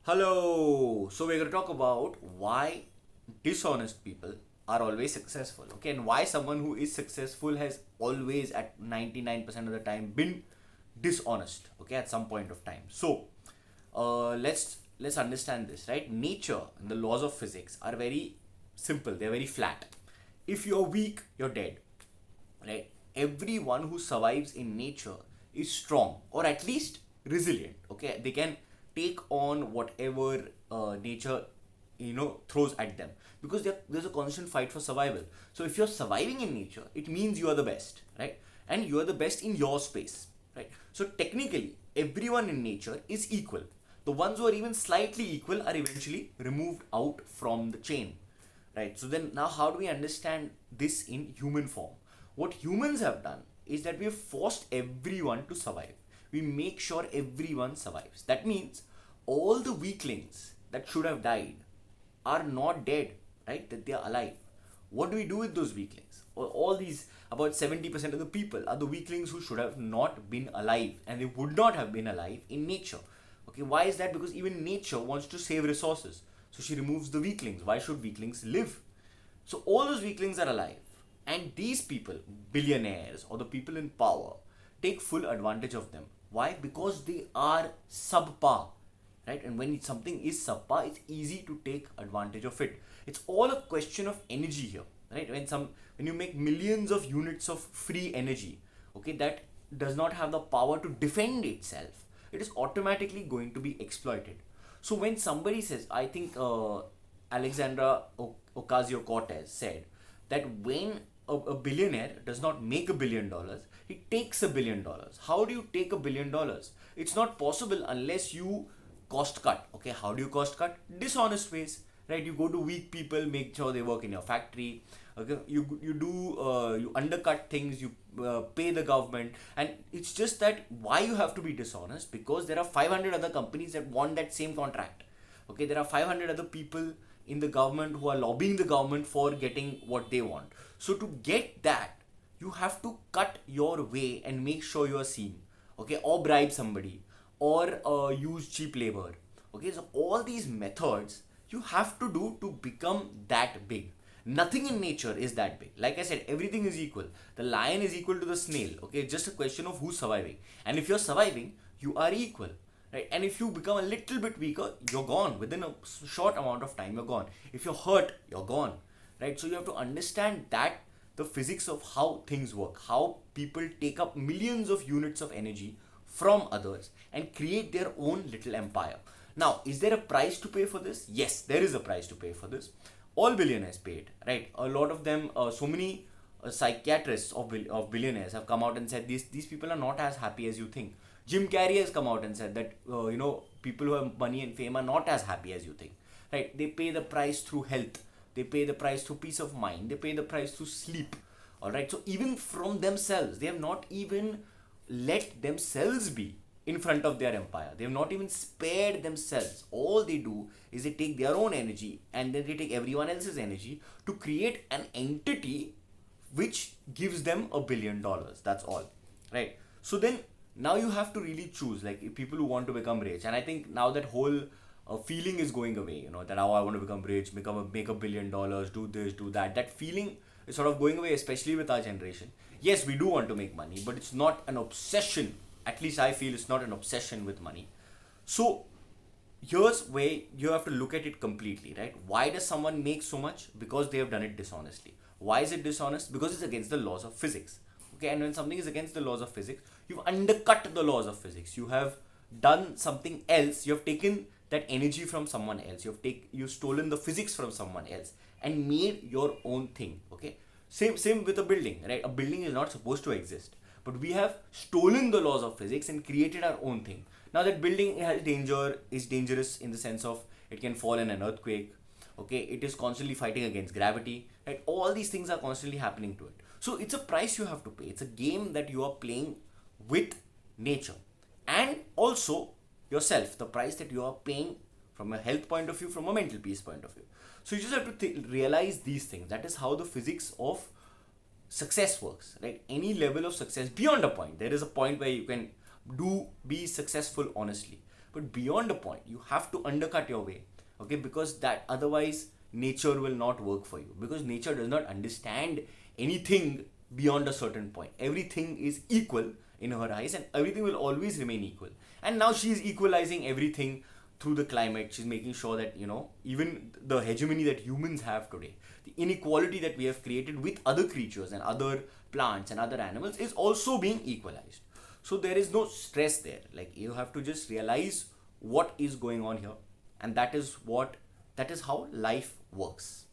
Hello. So we're going to talk about why dishonest people are always successful. Okay, and why someone who is successful has always at 99% of the time been dishonest. Okay, at some point of time. So let's understand this, right? Nature and the laws of physics are very simple. They're very flat. If you're weak, you're dead, right? Everyone who survives in nature is strong or at least resilient. Okay, they can take on whatever nature throws at them because there's a constant fight for survival. So if you're surviving in nature, it means you are the best, right? And you are the best in your space, right? So technically everyone in nature is equal. The ones who are even slightly equal are eventually removed out from the chain, right? So then now how do we understand this in human form? What humans have done is that we have forced everyone to survive. We make sure everyone survives. That means all the weaklings that should have died are not dead, right? That they are alive. What do we do with those weaklings? All these, about 70% of the people are the weaklings who should have not been alive, and they would not have been alive in nature. Okay, why is that? Because even nature wants to save resources. So she removes the weaklings. Why should weaklings live? So all those weaklings are alive. And these people, billionaires or the people in power, take full advantage of them. Why? Because they are subpar, right? And when something is subpar, it's easy to take advantage of it. It's all a question of energy here, right? When you make millions of units of free energy, okay, that does not have the power to defend itself, it is automatically going to be exploited. So when somebody says, I think Alexandra Ocasio-Cortez said that when a billionaire does not make $1 billion, he takes $1 billion. How do you take $1 billion? It's not possible unless you cost cut. Okay, how do you cost cut? Dishonest ways, right? You go to weak people, make sure they work in your factory. Okay, you undercut things, you pay the government, and it's just that why you have to be dishonest, because there are 500 other companies that want that same contract. Okay, there are 500 other people in the government who are lobbying the government for getting what they want. So to get that, you have to cut your way and make sure you are seen. Okay, or bribe somebody, or use cheap labor. Okay, so all these methods you have to do to become that big. Nothing in nature is that big. Like I said, everything is equal. The lion is equal to the snail. Okay, it's just a question of who's surviving. And if you're surviving, you are equal, right? And if you become a little bit weaker, you're gone. Within a short amount of time, you're gone. If you're hurt, you're gone, right? So you have to understand that the physics of how things work, how people take up millions of units of energy from others and create their own little empire. Now, is there a price to pay for this? Yes, there is a price to pay for this. All billionaires pay it, right? A lot of them, so many psychiatrists of billionaires have come out and said these people are not as happy as you think. Jim Carrey has come out and said that people who have money and fame are not as happy as you think, right? They pay the price through health, they pay the price through peace of mind, they pay the price through sleep. All right, so even from themselves, they have not even let themselves be in front of their empire. They have not even spared themselves. All they do is they take their own energy and then they take everyone else's energy to create an entity which gives them $1 billion. That's all, right? So then now you have to really choose, like, if people who want to become rich. And I think now that whole feeling is going away, that, oh, I want to become rich, make $1 billion, do this, do that. That feeling is sort of going away, especially with our generation. Yes, we do want to make money, but it's not an obsession. At least I feel it's not an obsession with money. So here's where you have to look at it completely, right? Why does someone make so much? Because they have done it dishonestly. Why is it dishonest? Because it's against the laws of physics. Okay, and when something is against the laws of physics, you've undercut the laws of physics. You have done something else. You have taken that energy from someone else. You've stolen the physics from someone else and made your own thing. Okay, same with a building, right? A building is not supposed to exist, but we have stolen the laws of physics and created our own thing. Now that building is dangerous in the sense of it can fall in an earthquake. Okay, it is constantly fighting against gravity, right? All these things are constantly happening to it. So it's a price you have to pay. It's a game that you are playing with nature and also yourself, the price that you are paying from a health point of view, from a mental peace point of view. So you just have to realize these things. That is how the physics of success works, right? Any level of success beyond a point, there is a point where you can be successful honestly, but beyond a point you have to undercut your way, okay, because that otherwise nature will not work for you, because nature does not understand anything beyond a certain point. Everything is equal in her eyes and everything will always remain equal. And now she is equalizing everything through the climate. She's making sure that, even the hegemony that humans have today, the inequality that we have created with other creatures and other plants and other animals is also being equalized. So there is no stress there. Like, you have to just realize what is going on here, and that is how life works.